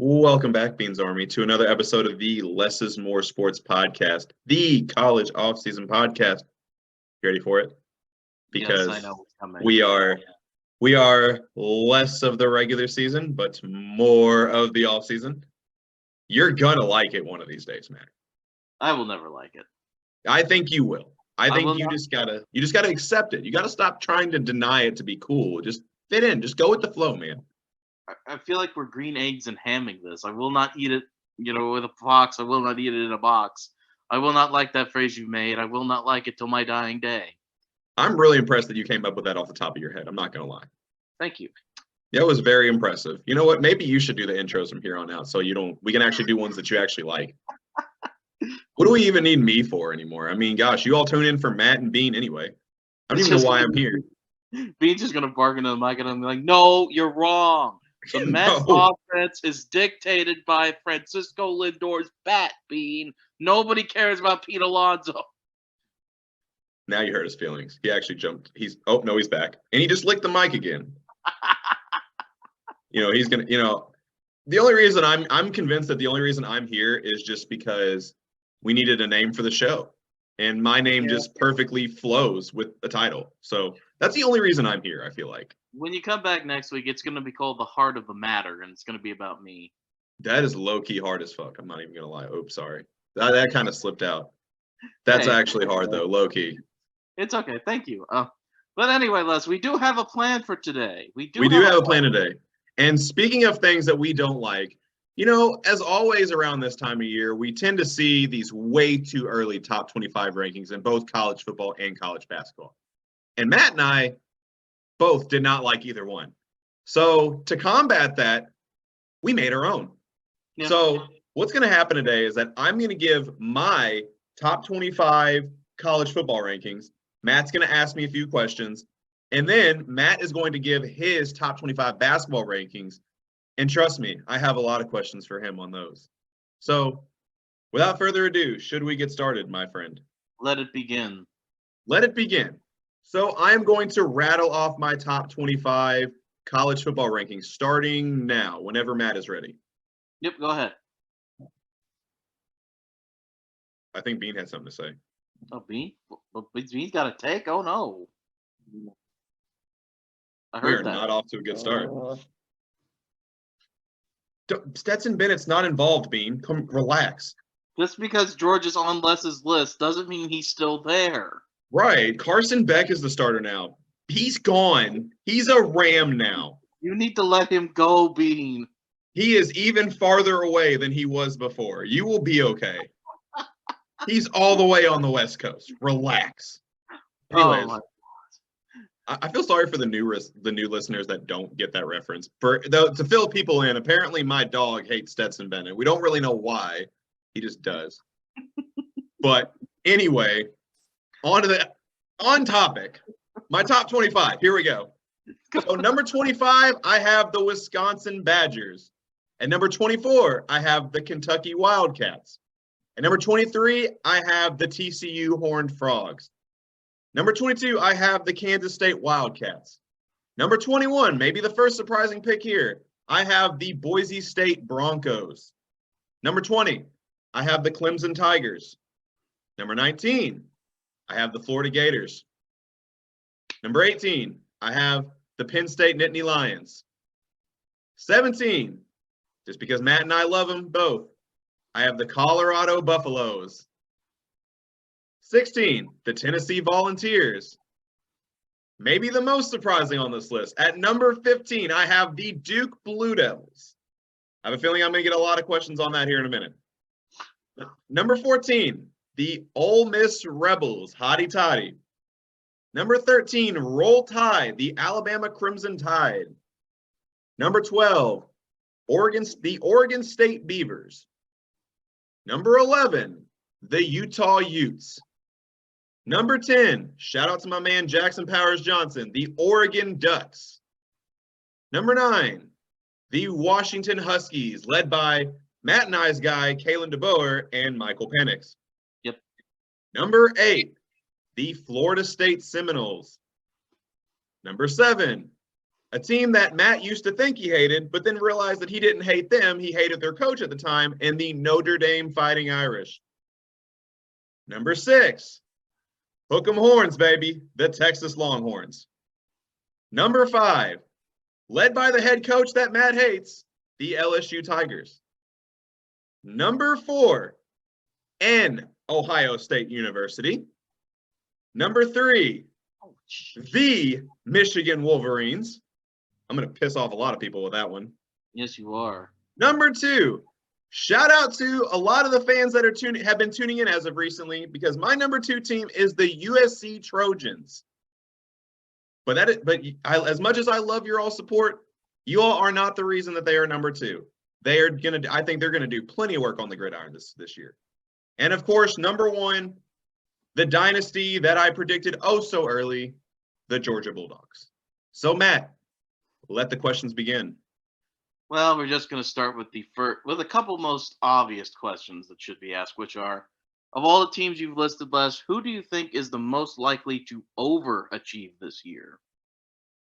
Welcome back, Beans Army, to another episode of the Less is More Sports Podcast, the college offseason podcast. You ready for it? Yes, I Because know what's coming. we are less of the regular season, but more of the offseason. You're gonna like it one of these days, man. I will never like it. I think you will. I think will you not. just gotta accept it. You gotta stop trying to deny it to be cool. Just fit in. Just go with the flow, man. I feel like we're green eggs and hamming this. I will not eat it, with a box. I will not eat it in a box. I will not like that phrase you made. I will not like it till my dying day. I'm really impressed that you came up with that off the top of your head. I'm not gonna lie. Thank you. That was very impressive. You know what? Maybe you should do the intros from here on out, so we can actually do ones that you actually like. What do we even need me for anymore? I mean, gosh, you all tune in for Matt and Bean anyway. I don't even know why I'm here. Bean's just gonna bark into the mic and I'm like, no, you're wrong. The Mets offense is dictated by Francisco Lindor's bat, Bean. Nobody cares about Pete Alonso. Now you hurt his feelings. He actually jumped. He's back. And he just licked the mic again. He's gonna, the only reason I'm convinced that the only reason I'm here is just because we needed a name for the show. And my name just perfectly flows with the title. So that's the only reason I'm here, I feel like. When you come back next week, it's going to be called The Heart of the Matter, and it's going to be about me. That is low-key hard as fuck. I'm not even going to lie. Oops, sorry. That kind of slipped out. That's actually hard, though, low-key. It's okay. Thank you. But anyway, Les, we do have a plan for today. We do have a plan today. And speaking of things that we don't like, as always around this time of year, we tend to see these way too early top 25 rankings in both college football and college basketball. And Matt and I both did not like either one. So to combat that, we made our own. Yeah. So what's going to happen today is that I'm going to give my top 25 college football rankings. Matt's going to ask me a few questions. And then Matt is going to give his top 25 basketball rankings. And trust me, I have a lot of questions for him on those. So without further ado, should we get started, my friend? Let it begin. Let it begin. So I am going to rattle off my top 25 college football rankings starting now, whenever Matt is ready. Yep, go ahead. I think Bean had something to say. Oh, Bean? Bean's got a take? Oh, no. I heard that. We are not off to a good start. Stetson Bennett's not involved, Bean. Come relax. Just because George is on Les's list doesn't mean he's still there. Right. Carson Beck is the starter now. He's gone. He's a Ram now. You need to let him go, Bean. He is even farther away than he was before. You will be okay. He's all the way on the West Coast. Relax. Anyways, I feel sorry for the new listeners that don't get that reference. To fill people in, apparently my dog hates Stetson Bennett. We don't really know why. He just does. But anyway, on topic. My top 25. Here we go. So number 25, I have the Wisconsin Badgers. At number 24, I have the Kentucky Wildcats. At number 23, I have the TCU Horned Frogs. Number 22, I have the Kansas State Wildcats. Number 21, maybe the first surprising pick here, I have the Boise State Broncos. Number 20, I have the Clemson Tigers. Number 19, I have the Florida Gators. Number 18, I have the Penn State Nittany Lions. 17, just because Matt and I love them both, I have the Colorado Buffaloes. 16, the Tennessee Volunteers. Maybe the most surprising on this list. At number 15, I have the Duke Blue Devils. I have a feeling I'm going to get a lot of questions on that here in a minute. Number 14, the Ole Miss Rebels, hotty toddy. Number 13, Roll Tide, the Alabama Crimson Tide. Number 12, the Oregon State Beavers. Number 11, the Utah Utes. Number 10, shout out to my man Jackson Powers Johnson, the Oregon Ducks. Number 9, the Washington Huskies, led by Matt and I's guy, Kalen DeBoer and Michael Penix. Yep. Number 8, the Florida State Seminoles. Number 7, A team that Matt used to think he hated, but then realized that he didn't hate them. He hated their coach at the time, and the Notre Dame Fighting Irish. Number 6, hook 'em horns, baby, the Texas Longhorns. Number 5, led by the head coach that Matt hates, the LSU Tigers. Number 4, Ohio State University. Number 3, the Michigan Wolverines. I'm going to piss off a lot of people with that one. Yes, you are. Number 2, shout out to a lot of the fans that have been tuning in as of recently, because my number 2 team is the USC Trojans. But as much as I love your all support, you all are not the reason that they are number 2. I think they're gonna do plenty of work on the gridiron this year. And of course, number 1, the dynasty that I predicted so early, the Georgia Bulldogs. So Matt, let the questions begin. Well, we're just going to start with with a couple most obvious questions that should be asked, which are, of all the teams you've listed, Les, who do you think is the most likely to overachieve this year?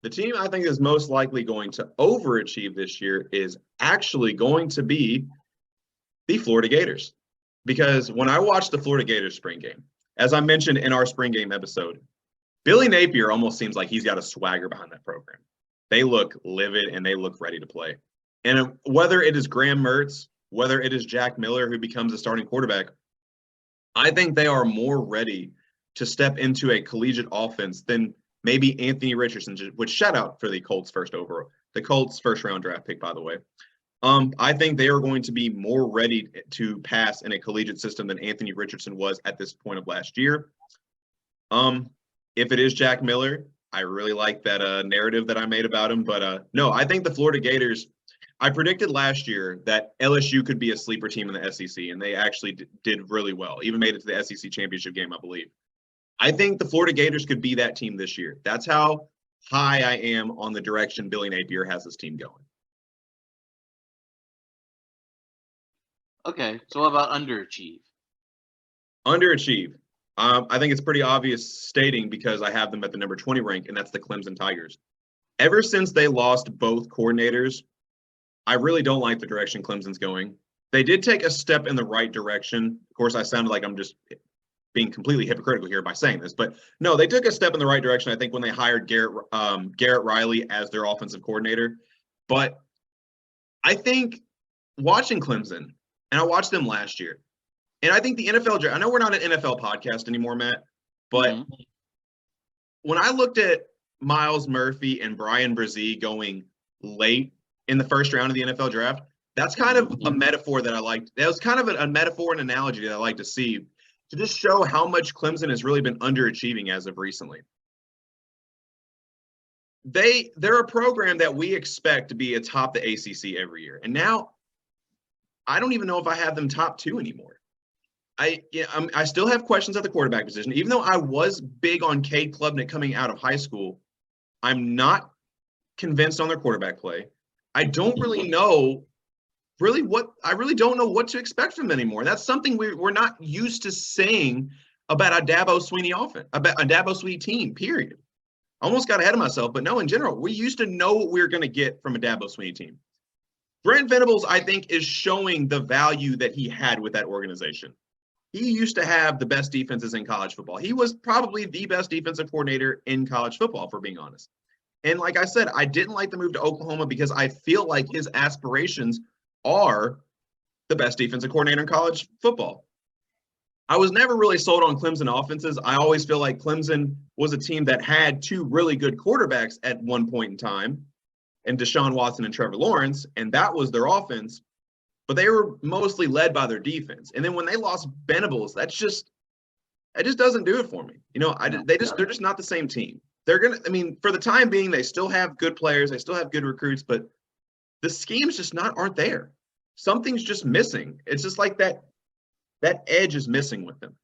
The team I think is most likely going to overachieve this year is actually going to be the Florida Gators. Because when I watched the Florida Gators spring game, as I mentioned in our spring game episode, Billy Napier almost seems like he's got a swagger behind that program. They look livid and they look ready to play. And whether it is Graham Mertz, whether it is Jack Miller who becomes a starting quarterback, I think they are more ready to step into a collegiate offense than maybe Anthony Richardson, which shout out for the Colts first round draft pick, by the way. I think they are going to be more ready to pass in a collegiate system than Anthony Richardson was at this point of last year. If it is Jack Miller, I really like that narrative that I made about him. But no, I think the Florida Gators, I predicted last year that LSU could be a sleeper team in the SEC, and they actually did really well, even made it to the SEC championship game, I believe. I think the Florida Gators could be that team this year. That's how high I am on the direction Billy Napier has his team going. Okay, so what about underachieve? Underachieve. I think it's pretty obvious stating because I have them at the number 20 rank, and that's the Clemson Tigers. Ever since they lost both coordinators, I really don't like the direction Clemson's going. They did take a step in the right direction. Of course, I sounded like I'm just being completely hypocritical here by saying this, but no, they took a step in the right direction, I think, when they hired Garrett Riley as their offensive coordinator. But I think watching Clemson, and I watched them last year, and I think the NFL draft, I know we're not an NFL podcast anymore, Matt, but when I looked at Myles Murphy and Brian Brzee going late in the first round of the NFL draft, that's kind of a metaphor that I liked. That was kind of a metaphor and analogy that I like to see to just show how much Clemson has really been underachieving as of recently. They're a program that we expect to be atop the ACC every year. And now I don't even know if I have them top 2 anymore. I still have questions at the quarterback position. Even though I was big on Cade Klubnik coming out of high school, I'm not convinced on their quarterback play. I don't really know I really don't know what to expect from them anymore. That's something we're not used to saying about a Dabo Swinney offense, about a Dabo Swinney team, period. I almost got ahead of myself, but no, in general, we used to know what we were going to get from a Dabo Swinney team. Brent Venables, I think, is showing the value that he had with that organization. He used to have the best defenses in college football. He was probably the best defensive coordinator in college football, for being honest. And like I said, I didn't like the move to Oklahoma because I feel like his aspirations are the best defensive coordinator in college football. I was never really sold on Clemson offenses. I always feel like Clemson was a team that had 2 really good quarterbacks at one point in time, and Deshaun Watson and Trevor Lawrence, and that was their offense. But they were mostly led by their defense. And then when they lost Venables, that just doesn't do it for me. You know, they're just not the same team. For the time being, they still have good players, they still have good recruits, but the schemes just aren't there. Something's just missing. It's just like that edge is missing with them.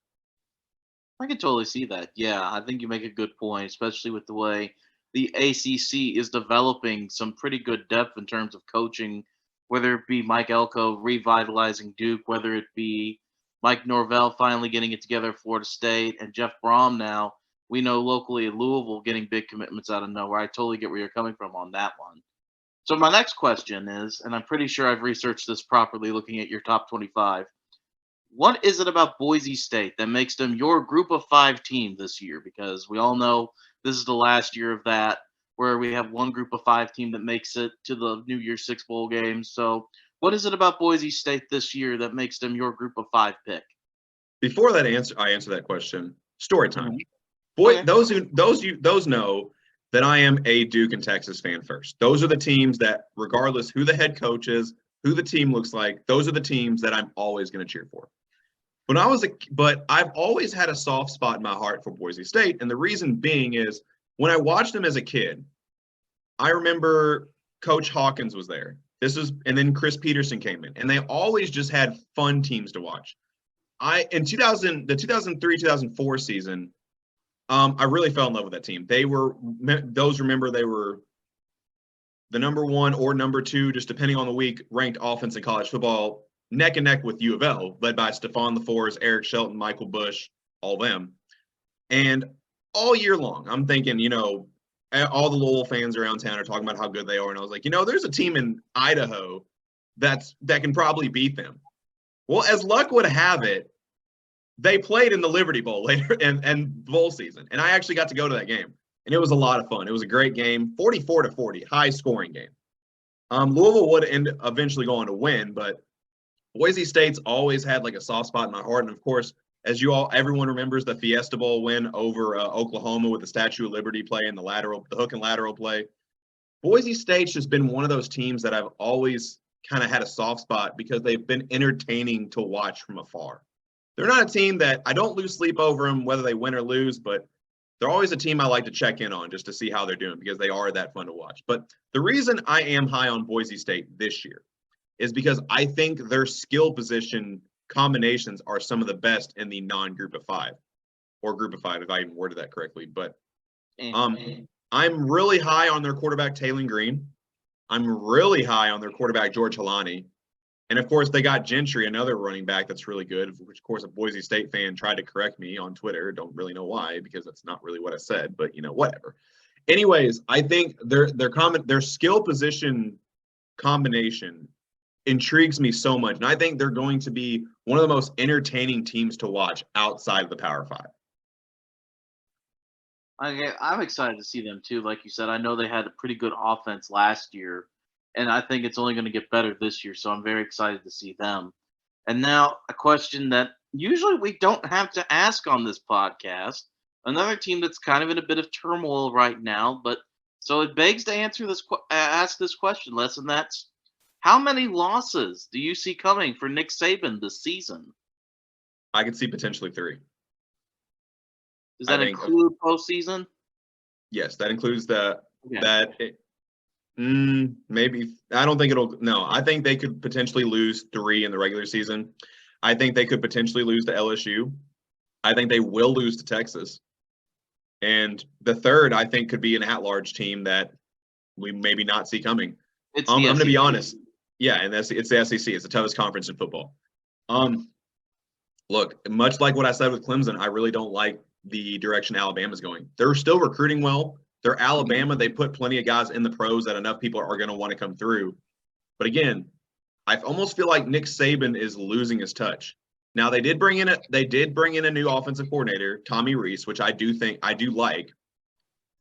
I can totally see that. Yeah, I think you make a good point, especially with the way the ACC is developing some pretty good depth in terms of coaching, whether it be Mike Elko revitalizing Duke, whether it be Mike Norvell finally getting it together at Florida State, and Jeff Brom now we know locally in Louisville getting big commitments out of nowhere. I totally get where you're coming from on that one. So my next question is, and I'm pretty sure I've researched this properly looking at your top 25. What is it about Boise State that makes them your group of 5 team this year? Because we all know this is the last year of that, where we have one group of 5 team that makes it to the New Year's Six bowl games. So what is it about Boise State this year that makes them your group of 5 pick? Before that I answer that question, story time. Mhm. Boy, Okay. those know that I am a Duke and Texas fan first. Those are the teams that, regardless who the head coach is, who the team looks like, those are the teams that I'm always going to cheer for. But I've always had a soft spot in my heart for Boise State, and the reason being is when I watched them as a kid, I remember Coach Hawkins was there. And then Chris Peterson came in, and they always just had fun teams to watch. In 2003-2004 season, I really fell in love with that team. They were the number one or number two, just depending on the week, ranked offense in college football, neck and neck with U of L, led by Stephon LaForce, Eric Shelton, Michael Bush, all them. And all year long, I'm thinking, all the Louisville fans around town are talking about how good they are. And I was like, there's a team in Idaho that can probably beat them. Well, as luck would have it, they played in the Liberty Bowl later and bowl season. And I actually got to go to that game. And it was a lot of fun. It was a great game, 44-40, high scoring game. Louisville would eventually go on to win, but Boise State's always had like a soft spot in my heart. And of course, as everyone remembers the Fiesta Bowl win over Oklahoma with the Statue of Liberty play and the hook and lateral play. Boise State's just been one of those teams that I've always kind of had a soft spot because they've been entertaining to watch from afar. They're not a team that I don't lose sleep over them, whether they win or lose, but they're always a team I like to check in on just to see how they're doing because they are that fun to watch. But the reason I am high on Boise State this year is because I think their skill position combinations are some of the best in the non-group of 5 or group of 5, if I even worded that correctly. But I'm really high on their quarterback, Taylon Green. I'm really high on their quarterback, George Halani. And of course, they got Gentry, another running back that's really good, which, of course, a Boise State fan tried to correct me on Twitter. Don't really know why, because that's not really what I said, but, whatever. Anyways, I think their skill position combination intrigues me so much. And I think they're going to be one of the most entertaining teams to watch outside of the Power 5. I'm excited to see them, too. Like you said, I know they had a pretty good offense last year. And I think it's only going to get better this year, so I'm very excited to see them. And now a question that usually we don't have to ask on this podcast. Another team that's kind of in a bit of turmoil right now, but so it begs to ask this question, Les, and that's how many losses do you see coming for Nick Saban this season? I could see potentially 3. Does that include postseason? Yes, that includes maybe. I don't think no, I think they could potentially lose 3 in the regular season. I think they could potentially lose to LSU. I think they will lose to Texas. And the third, I think, could be an at-large team that we maybe not see coming. I'm going to be honest. Yeah, and it's the SEC. It's the toughest conference in football. Look, much like what I said with Clemson, I really don't like the direction Alabama's going. They're still recruiting well. They're Alabama. They put plenty of guys in the pros that enough people are going to want to come through. But again, I almost feel like Nick Saban is losing his touch. Now they did bring in a new offensive coordinator, Tommy Rees, which I do like.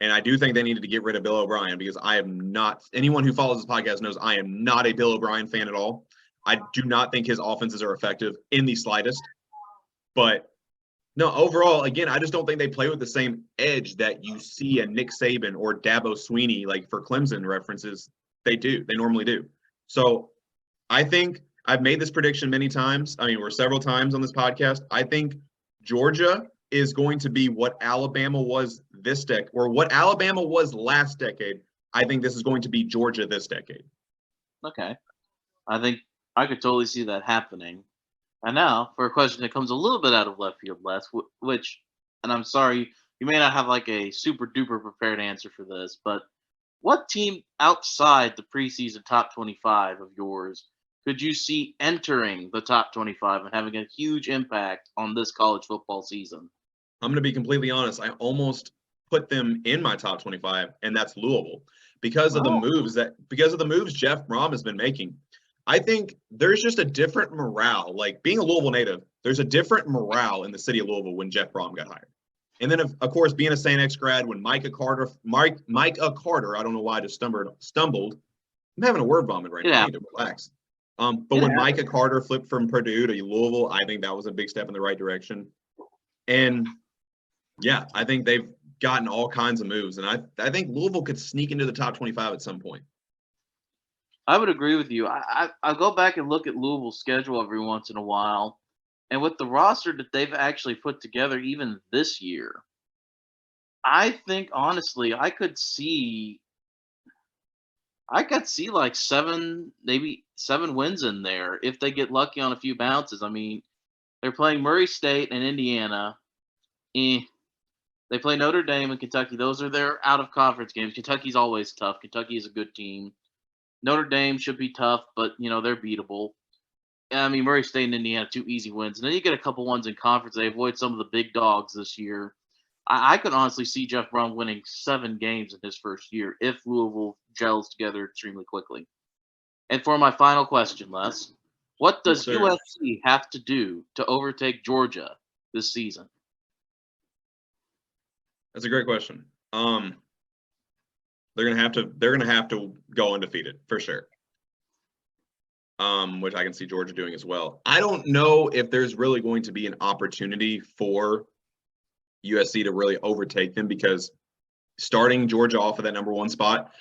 And I do think they needed to get rid of Bill O'Brien because I am not – anyone who follows this podcast knows I am not a Bill O'Brien fan at all. I do not think his offenses are effective in the slightest. But no, overall, again, I just don't think they play with the same edge that you see a Nick Saban or Dabo Swinney, like for Clemson references. They do. They normally do. So I think I've made this prediction many times. I mean, we're several times on this podcast. I think Georgia is going to be what Alabama was this decade, or what Alabama was last decade. I think this is going to be Georgia this decade. Okay. I think I could totally see that happening. And now for a question that comes a little bit out of left field, Les, which, and I'm sorry, you may not have like a super duper prepared answer for this, but what team outside the preseason top 25 of yours could you see entering the top 25 and having a huge impact on this college football season? I'm going to be completely honest. I almost put them in my top 25, and that's Louisville because of the moves Jeff Brom has been making. I think there's just a different morale. Like being a Louisville native, there's a different morale in the city of Louisville when Jeff Brom got hired. And then, of course, being a St. X grad, when Micah Carter, I don't know why I just stumbled. I'm having a word vomit right now. I need to relax. But when Micah Carter flipped from Purdue to Louisville, I think that was a big step in the right direction. And yeah, I think they've gotten all kinds of moves. And I think Louisville could sneak into the top 25 at some point. I would agree with you. I go back and look at Louisville's schedule every once in a while. And with the roster that they've actually put together even this year, I think honestly I could see like maybe 7 wins in there if they get lucky on a few bounces. I mean, they're playing Murray State and Indiana. They play Notre Dame and Kentucky. Those are their out-of-conference games. Kentucky's always tough. Kentucky is a good team. Notre Dame should be tough, but, they're beatable. I mean, Murray State and Indiana, 2 easy wins. And then you get a couple ones in conference. They avoid some of the big dogs this year. I could honestly see Jeff Brom winning 7 games in his first year if Louisville gels together extremely quickly. And for my final question, Les, what does USC have to do to overtake Georgia this season? That's a great question. They're gonna have to go undefeated for sure. Which I can see Georgia doing as well. I don't know if there's really going to be an opportunity for USC to really overtake them because starting Georgia off of that number 1 spot,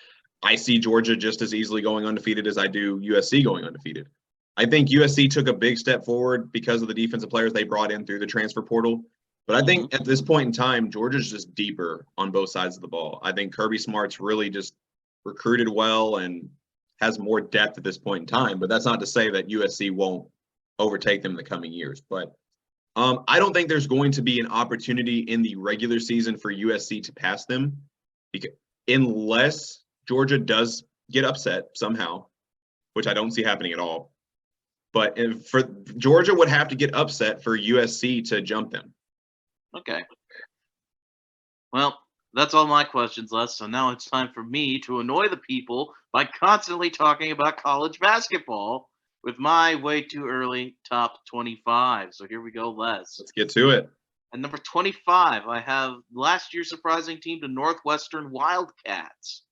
I see Georgia just as easily going undefeated as I do USC going undefeated. I think USC took a big step forward because of the defensive players they brought in through the transfer portal. But I think at this point in time, Georgia's just deeper on both sides of the ball. I think Kirby Smart's really just recruited well and has more depth at this point in time. But that's not to say that USC won't overtake them in the coming years. But I don't think there's going to be an opportunity in the regular season for USC to pass them unless Georgia does get upset somehow, which I don't see happening at all. But for Georgia would have to get upset for USC to jump them. Okay. Well, that's all my questions, Les. So now it's time for me to annoy the people by constantly talking about college basketball with my way too early top 25. So here we go, Les. Let's get to it. At number 25, I have last year's surprising team, the Northwestern Wildcats.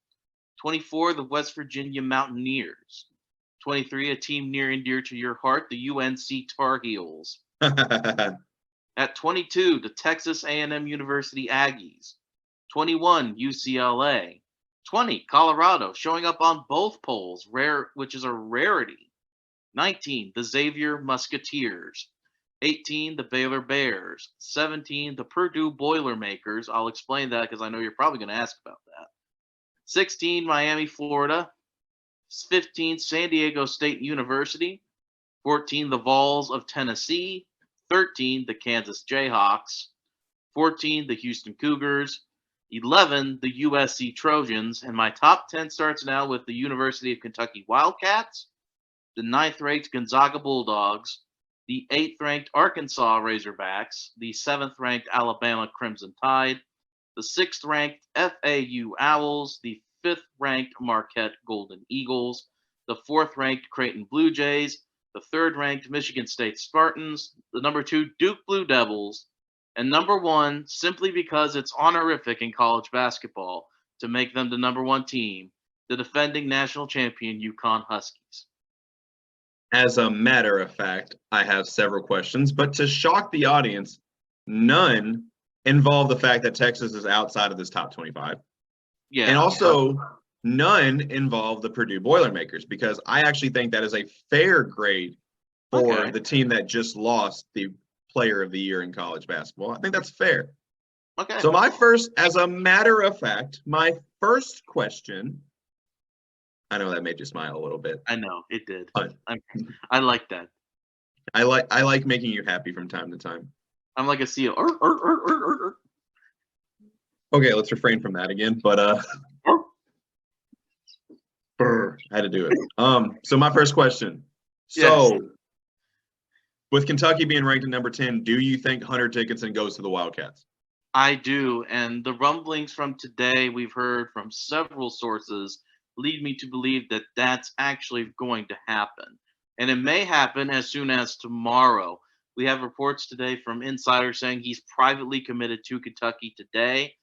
24, the West Virginia Mountaineers. 23, a team near and dear to your heart, the UNC Tar Heels. At 22, the Texas A&M University Aggies. 21, UCLA. 20, Colorado, showing up on both polls, which is a rarity. 19, the Xavier Musketeers. 18, the Baylor Bears. 17, the Purdue Boilermakers. I'll explain that because I know you're probably going to ask about that. 16, Miami, Florida. 15, San Diego State University. 14, the Vols of Tennessee. 13, the Kansas Jayhawks. 14, the Houston Cougars. 11, the USC Trojans. And my top 10 starts now with the University of Kentucky Wildcats, the 9th-ranked Gonzaga Bulldogs, the 8th-ranked Arkansas Razorbacks, the 7th-ranked Alabama Crimson Tide, the 6th-ranked FAU Owls, the 5th-ranked Marquette Golden Eagles, the 4th-ranked Creighton Blue Jays, the 3rd-ranked Michigan State Spartans, the number 2 Duke Blue Devils, and number 1, simply because it's honorific in college basketball to make them the number 1 team, the defending national champion UConn Huskies. As a matter of fact, I have several questions, but to shock the audience, none involve the fact that Texas is outside of this top 25. Yeah. And also, none involve the Purdue Boilermakers, because I actually think that is a fair grade for the team that just lost the player of the year in college basketball. I think that's fair. Okay. So as a matter of fact, my first question, I know that made you smile a little bit. I know it did. I like that. I like making you happy from time to time. I'm like a seal. Okay, let's refrain from that again. But I had to do it. So my first question. So yes. With Kentucky being ranked at number 10, do you think Hunter Dickinson goes to the Wildcats? I do, and the rumblings from today we've heard from several sources lead me to believe that that's actually going to happen. And it may happen as soon as tomorrow. We have reports today from insiders saying he's privately committed to Kentucky today.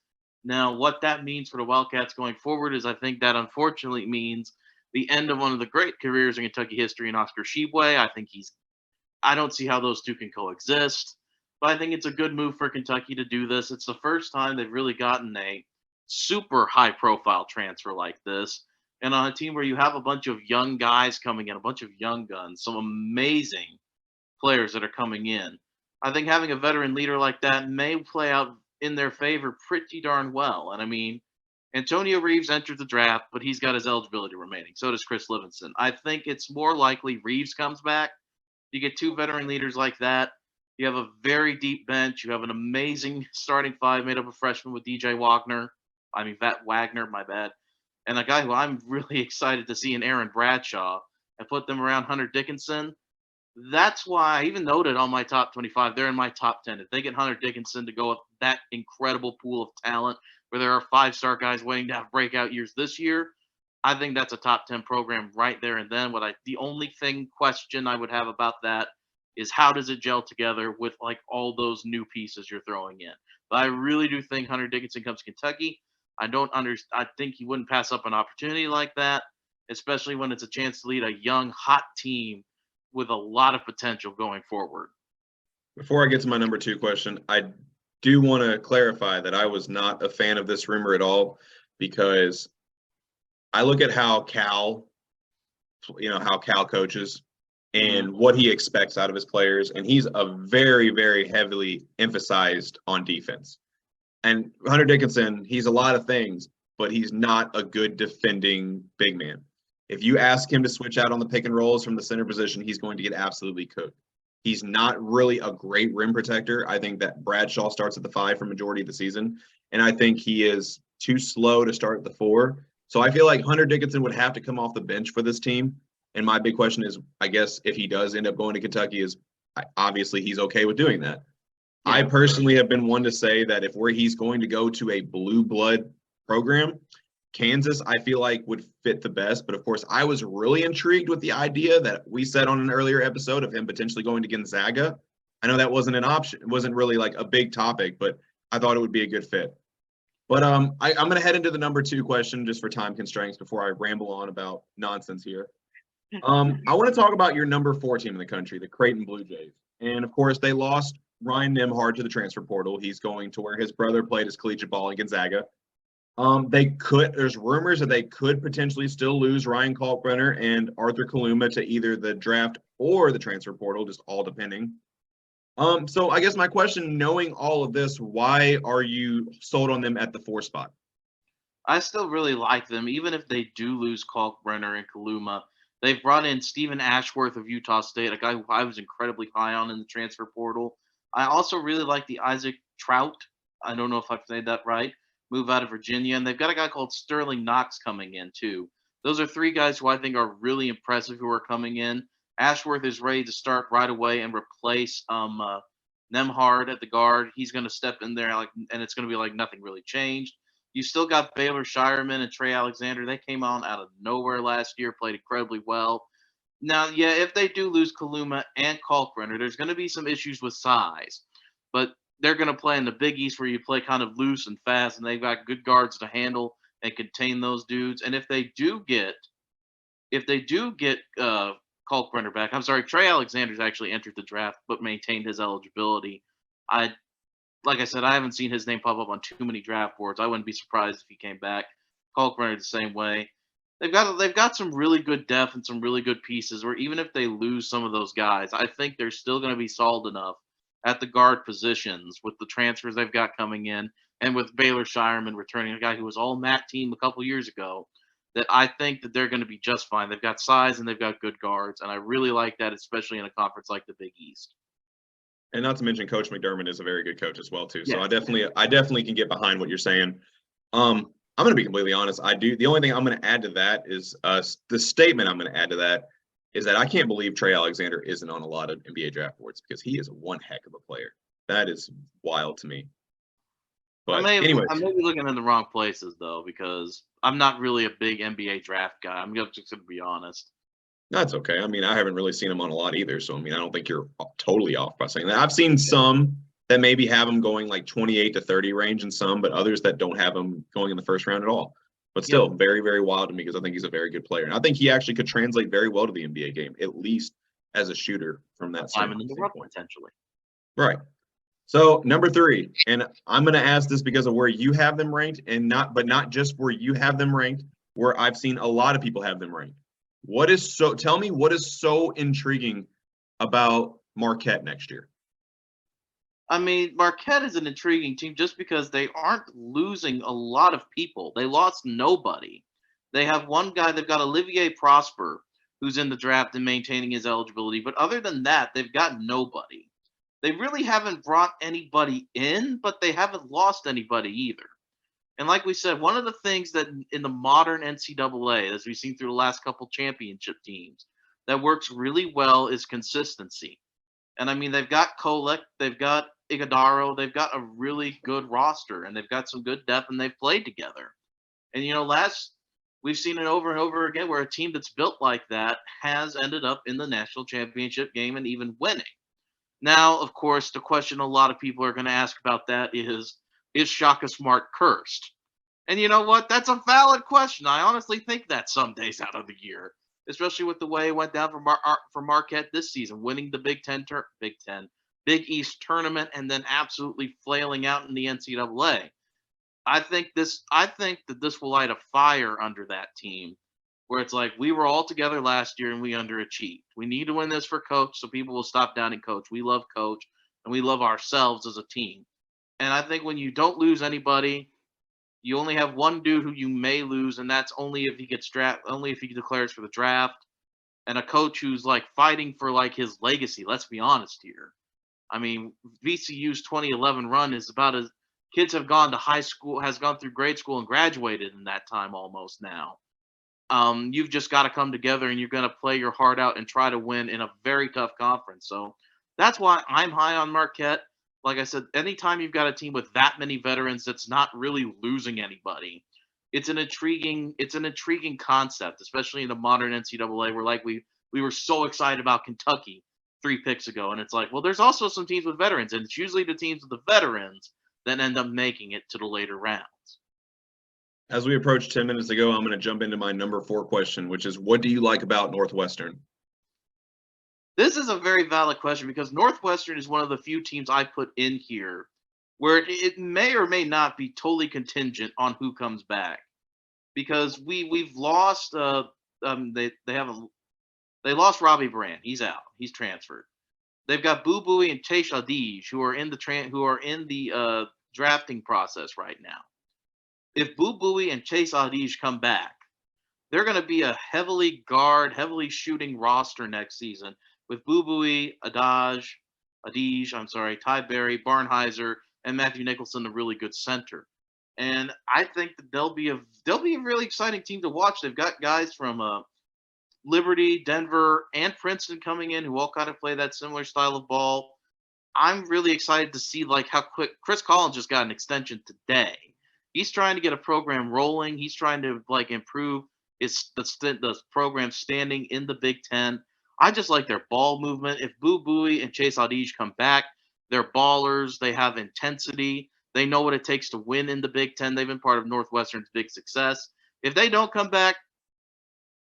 Now, what that means for the Wildcats going forward is I think that unfortunately means the end of one of the great careers in Kentucky history in Oscar Sheboy. I don't see how those two can coexist. But I think it's a good move for Kentucky to do this. It's the first time they've really gotten a super high profile transfer like this. And on a team where you have a bunch of young guys coming in, a bunch of young guns, some amazing players that are coming in. I think having a veteran leader like that may play out in their favor pretty darn well. And I mean, Antonio Reeves entered the draft, but he's got his eligibility remaining. So does Chris Livingston. I think it's more likely Reeves comes back. You get two veteran leaders like that. You have a very deep bench. You have an amazing starting five made up of freshmen with DJ Wagner. I mean, Wagner, my bad. And a guy who I'm really excited to see in Aaron Bradshaw and put them around Hunter Dickinson. That's why I even noted on my top 25, they're in my top 10. If they get Hunter Dickinson to go with that incredible pool of talent where there are five-star guys waiting to have breakout years this year, I think that's a top 10 program right there and then. The only question I would have about that is how does it gel together with like all those new pieces you're throwing in. But I really do think Hunter Dickinson comes to Kentucky. I think he wouldn't pass up an opportunity like that, especially when it's a chance to lead a young, hot team with a lot of potential going forward. Before I get to my number 2 question, I do want to clarify that I was not a fan of this rumor at all, because I look at how Cal coaches and what he expects out of his players, and he's a very, very heavily emphasized on defense. And Hunter Dickinson, he's a lot of things, but he's not a good defending big man. If you ask him to switch out on the pick and rolls from the center position, he's going to get absolutely cooked. He's not really a great rim protector. I think that Bradshaw starts at the 5 for majority of the season, and I think he is too slow to start at the 4. So I feel like Hunter Dickinson would have to come off the bench for this team. And my big question is, I guess if he does end up going to Kentucky, is obviously he's okay with doing that. Yeah. I personally have been one to say that if he's going to go to a blue blood program, Kansas, I feel like, would fit the best. But of course, I was really intrigued with the idea that we said on an earlier episode of him potentially going to Gonzaga. I know that wasn't an option. It wasn't really like a big topic, but I thought it would be a good fit. But I'm going to head into the number 2 question just for time constraints before I ramble on about nonsense here. I want to talk about your number 4 team in the country, the Creighton Blue Jays. And of course, they lost Ryan Nembhard to the transfer portal. He's going to where his brother played his collegiate ball in Gonzaga. There's rumors that they could potentially still lose Ryan Kalkbrenner and Arthur Kaluma to either the draft or the transfer portal, just all depending. So I guess my question, knowing all of this, why are you sold on them at the 4 spot? I still really like them, even if they do lose Kalkbrenner and Kaluma. They've brought in Stephen Ashworth of Utah State, a guy who I was incredibly high on in the transfer portal. I also really like the Isaac Trout. I don't know if I've said that right. Move out of Virginia. And they've got a guy called Sterling Knox coming in, too. Those are 3 guys who I think are really impressive who are coming in. Ashworth is ready to start right away and replace Nembhard at the guard. He's going to step in there, and it's going to be like nothing really changed. You still got Baylor Shireman and Trey Alexander. They came on out of nowhere last year, played incredibly well. Now, yeah, if they do lose Kaluma and Kalkbrenner, there's going to be some issues with size. But they're going to play in the Big East where you play kind of loose and fast, and they've got good guards to handle and contain those dudes. And if they do get Kalkbrenner back, I'm sorry, Trey Alexander's actually entered the draft but maintained his eligibility. Like I said, I haven't seen his name pop up on too many draft boards. I wouldn't be surprised if he came back. Kalkbrenner the same way. They've got some really good depth and some really good pieces where even if they lose some of those guys, I think they're still going to be solid enough at the guard positions with the transfers they've got coming in and with Baylor Shireman returning, a guy who was all MAC team a couple years ago, that I think that they're going to be just fine. They've got size and they've got good guards, and I really like that, especially in a conference like the Big East. And not to mention, Coach McDermott is a very good coach as well, too. So Yeah. I definitely can get behind what you're saying. I'm going to be completely honest. The only thing I'm going to add to that is the statement I'm going to add to that is that I can't believe Trey Alexander isn't on a lot of NBA draft boards because he is one heck of a player. That is wild to me. But anyways, I may be looking in the wrong places though, because I'm not really a big NBA draft guy. I'm just gonna be honest. that's okay. I mean, I haven't really seen him on a lot either. So, I mean, I don't think you're totally off by saying that. I've seen some that maybe have him going like 28 to 30 range and some, but others that don't have him going in the first round at all. But still, very, very wild to me because I think he's a very good player. And I think he actually could translate very well to the NBA game, at least as a shooter from that Diamond in the rough standpoint. potentially. Right. So number 3, and I'm going to ask this because of where you have them ranked, and not just where you have them ranked, where I've seen a lot of people have them ranked. Tell me what is so intriguing about Marquette next year? I mean, Marquette is an intriguing team just because they aren't losing a lot of people. They lost nobody. They have one guy, they've got Olivier Prosper, who's in the draft and maintaining his eligibility. But other than that, they've got nobody. They really haven't brought anybody in, but they haven't lost anybody either. And like we said, one of the things that in the modern NCAA, as we've seen through the last couple championship teams, that works really well is consistency. And I mean, they've got Kolek, they've got Iguodaro, they've got a really good roster, and they've got some good depth, and they've played together. And we've seen it over and over again where a team that's built like that has ended up in the national championship game and even winning. Now, of course, the question a lot of people are going to ask about that is Shaka Smart cursed? And you know what? That's a valid question. I honestly think that some days out of the year, especially with the way it went down for Marquette this season, winning the Big East tournament, and then absolutely flailing out in the NCAA. I think that this will light a fire under that team, where it's like we were all together last year and we underachieved. We need to win this for Coach, so people will stop doubting Coach. We love Coach and we love ourselves as a team. And I think when you don't lose anybody, you only have one dude who you may lose, and that's only if only if he declares for the draft, and a coach who's like fighting for like his legacy. Let's be honest here. I mean, VCU's 2011 run is about as kids have gone to high school, has gone through grade school and graduated in that time almost now. You've just got to come together and you're going to play your heart out and try to win in a very tough conference. So that's why I'm high on Marquette. Like I said, anytime you've got a team with that many veterans that's not really losing anybody, it's an intriguing concept, especially in the modern NCAA, where like we were so excited about Kentucky 3 picks ago, and it's like, well, there's also some teams with veterans, and it's usually the teams with the veterans that end up making it to the later rounds. As we approach 10 minutes ago, I'm going to jump into my number 4 question, which is, what do you like about Northwestern? This is a very valid question because Northwestern is one of the few teams I put in here where it may or may not be totally contingent on who comes back, because we've lost they lost Robbie Brand. He's out. He's transferred. They've got Boo Booey and Chase Adij who are in the drafting process right now. If Boo Booey and Chase Adij come back, they're going to be a heavily heavily shooting roster next season with Boo Booey, Ty Berry, Barnheiser, and Matthew Nicholson, a really good center. And I think that they'll be a really exciting team to watch. They've got guys from Liberty, Denver, and Princeton coming in who all kind of play that similar style of ball. I'm really excited to see like how quick Chris Collins just got an extension today. He's trying to get a program rolling. He's trying to like improve the program standing in the Big Ten. I just like their ball movement. If Boo Booey and Chase Adij come back, they're ballers. They have intensity. They know what it takes to win in the Big Ten. They've been part of Northwestern's big success. If they don't come back,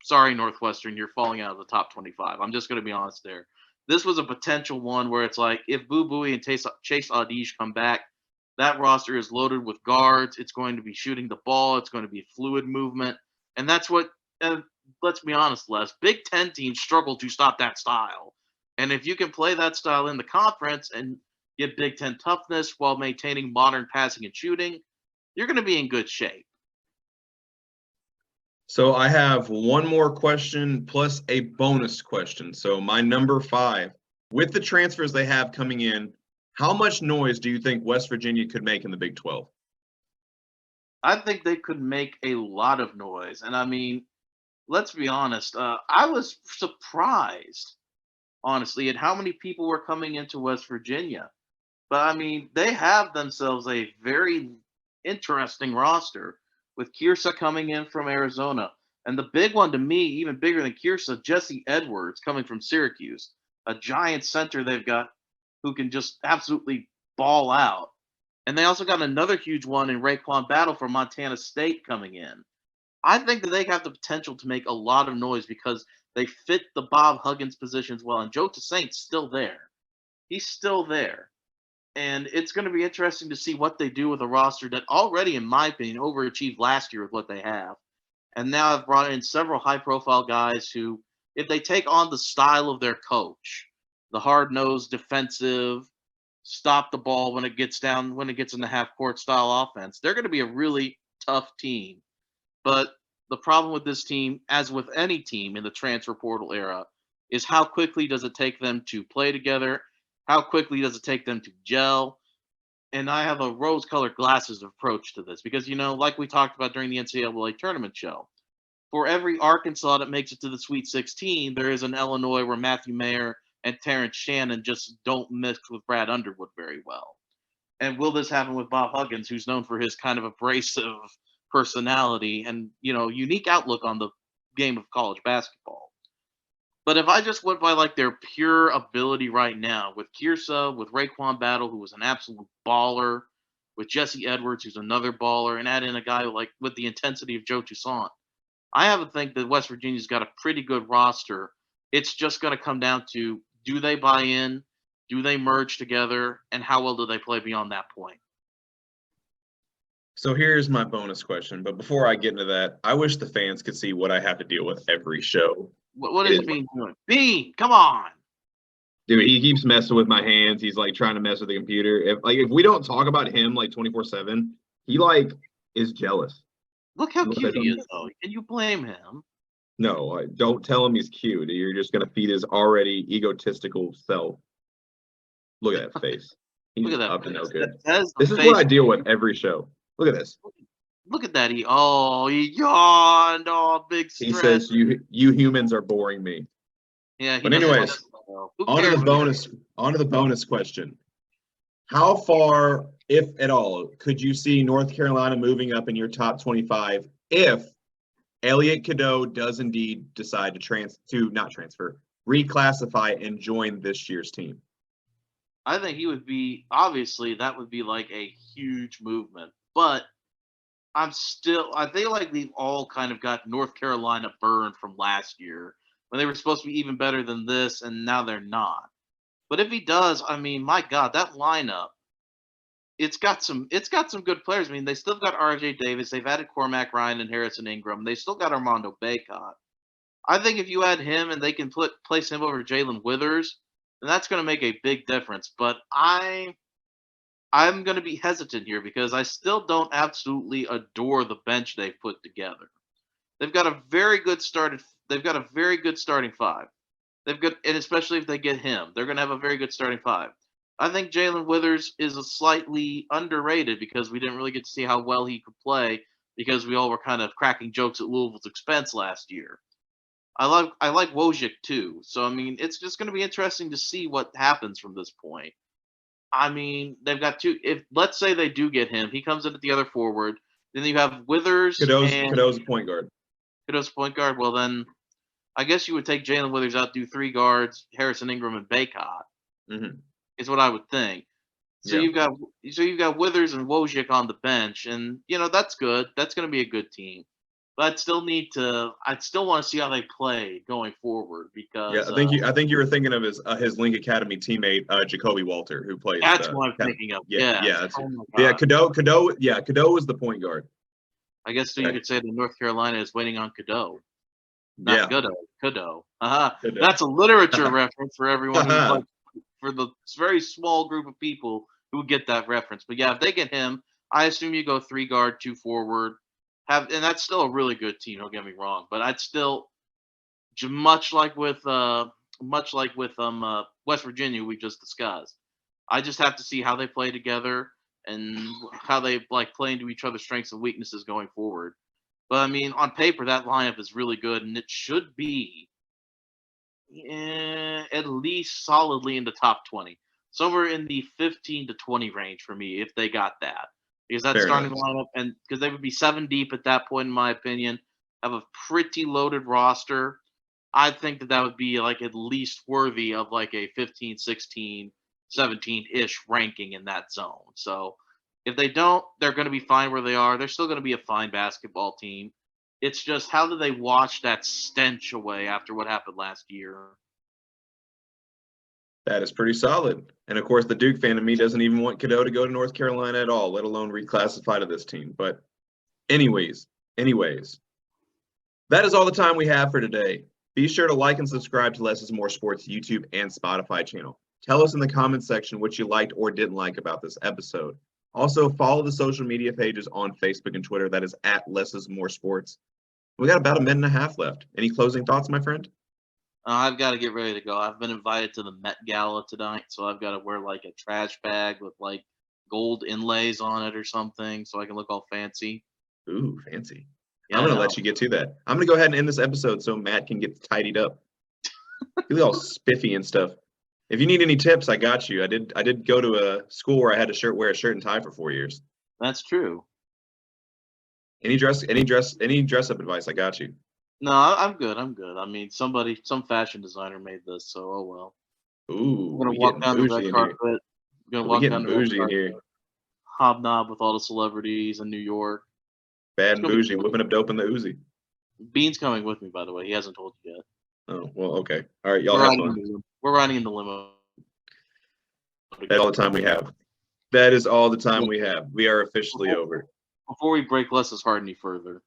sorry, Northwestern, you're falling out of the top 25. I'm just going to be honest there. This was a potential one where it's like if Boo Booey and Chase Adij come back, that roster is loaded with guards. It's going to be shooting the ball. It's going to be fluid movement. And that's what, let's be honest, Les, Big Ten teams struggle to stop that style. And if you can play that style in the conference and get Big Ten toughness while maintaining modern passing and shooting, you're going to be in good shape. So I have one more question plus a bonus question. So my number 5, with the transfers they have coming in, how much noise do you think West Virginia could make in the Big 12? I think they could make a lot of noise. And I mean, let's be honest. I was surprised, honestly, at how many people were coming into West Virginia. But I mean, they have themselves a very interesting roster with Kyrsa coming in from Arizona. And the big one to me, even bigger than Kyrsa, Jesse Edwards coming from Syracuse, a giant center they've got who can just absolutely ball out. And they also got another huge one in Raekwon Battle from Montana State coming in. I think that they have the potential to make a lot of noise because they fit the Bob Huggins positions well. And Joe Toussaint's still there. He's still there. And it's going to be interesting to see what they do with a roster that already, in my opinion, overachieved last year with what they have. And now I've brought in several high-profile guys who, if they take on the style of their coach, the hard-nosed, defensive, stop the ball when it gets down, when it gets in the half-court style offense, they're going to be a really tough team. But the problem with this team, as with any team in the transfer portal era, is how quickly does it take them to play together? How quickly does it take them to gel? And I have a rose-colored glasses approach to this because, like we talked about during the NCAA tournament show, for every Arkansas that makes it to the Sweet 16, there is an Illinois where Matthew Mayer and Terrence Shannon just don't mix with Brad Underwood very well. And will this happen with Bob Huggins, who's known for his kind of abrasive personality and, unique outlook on the game of college basketball? But if I just went by like their pure ability right now, with Kyrsa, with Raekwon Battle, who was an absolute baller, with Jesse Edwards, who's another baller, and add in a guy like with the intensity of Joe Toussaint, I have to think that West Virginia's got a pretty good roster. It's just going to come down to, do they buy in? Do they merge together? And how well do they play beyond that point? So here's my bonus question. But before I get into that, I wish the fans could see what I have to deal with every show. What is Bean doing? Bean, come on. Dude, he keeps messing with my hands. He's like trying to mess with the computer. If we don't talk about him like 24/7, he like is jealous. Look how cute he is, though. Can you blame him? No, don't tell him he's cute. You're just gonna feed his already egotistical self. Look at that face. He's Look at that up face. to no good. This is what I deal with every show. Look at this. Look at that. He yawned. Oh, big stress. He says you humans are boring me. Yeah. But anyways, on to the bonus question. How far, if at all, could you see North Carolina moving up in your top 25 if Elliot Cadeau does indeed decide to reclassify and join this year's team? I think he would be, obviously, that would be like a huge movement. But I feel like we've all kind of got North Carolina burned from last year when they were supposed to be even better than this, and now they're not. But if he does, I mean, my God, that lineup, it's got some good players. I mean, they still got R.J. Davis. They've added Cormac Ryan and Harrison Ingram. They still got Armando Bacot. I think if you add him and they can place him over Jalen Withers, then that's going to make a big difference. But I'm going to be hesitant here because I still don't absolutely adore the bench they've put together. They've got a very good starting five. And especially if they get him, they're going to have a very good starting five. I think Jalen Withers is a slightly underrated because we didn't really get to see how well he could play because we all were kind of cracking jokes at Louisville's expense last year. I like Wojcik too. So I mean, it's just going to be interesting to see what happens from this point. I mean, they've got two. If let's say they do get him, he comes in at the other forward. Then you have Withers. Cadeau's point guard. Cadeau's point guard. Well, then I guess you would take Jalen Withers out, do three guards, Harrison Ingram and Bacot. Mm-hmm. Is what I would think. So you've got Withers and Wojcik on the bench, and that's good. That's going to be a good team. But I'd still want to see how they play going forward because I think you were thinking of his Link Academy teammate Jacoby Walter, who plays. That's what I'm thinking of. Yeah. Cadeau was the point guard. I guess so. You could say that North Carolina is waiting on Cadeau. Not Cadeau. That's a literature reference for everyone who's for the very small group of people who get that reference. But yeah, if they get him, I assume you go 3 guard, 2 forward, and that's still a really good team. Don't get me wrong, but I'd still, much like with West Virginia we just discussed, I just have to see how they play together and how they play into each other's strengths and weaknesses going forward. But I mean, on paper that lineup is really good, and it should be at least solidly in the top 20, somewhere in the 15 to 20 range for me if they got that. because that starting lineup, and because they would be 7 deep at that point, in my opinion, have a pretty loaded roster. I think that would be like at least worthy of like a 15, 16, 17-ish ranking in that zone. So if they don't, they're going to be fine where they are. They're still going to be a fine basketball team. It's just how do they wash that stench away after what happened last year? That is pretty solid. And of course, the Duke fan in me doesn't even want Cadeau to go to North Carolina at all, let alone reclassify to this team. But anyways, that is all the time we have for today. Be sure to like and subscribe to Less is More Sports YouTube and Spotify channel. Tell us in the comments section what you liked or didn't like about this episode. Also, follow the social media pages on Facebook and Twitter. That is at Less is More Sports. We got about a minute and a half left. Any closing thoughts, my friend? I've got to get ready to go. I've been invited to the Met Gala tonight, so I've got to wear like a trash bag with like gold inlays on it or something so I can look all fancy. Ooh, fancy. Yeah, I'm going to let you get to that. I'm going to go ahead and end this episode so Matt can get tidied up. He's all spiffy and stuff. If you need any tips, I got you. I did go to a school where I had to wear a shirt and tie for 4 years. That's true. Any dress up advice, I got you. No, I'm good. I mean, some fashion designer made this, so oh well. Ooh, I'm gonna walk down the red carpet. I'm gonna walk down the red carpet. Here. Hobnob with all the celebrities in New York. Bad and bougie, whipping up dope in the Uzi. Bean's coming with me, by the way. He hasn't told you yet. Oh, well, okay. All right, y'all have fun. We're riding in the limo. That's all the time we have. That is all the time we have. We are officially over. Before we break Less is Hard any further,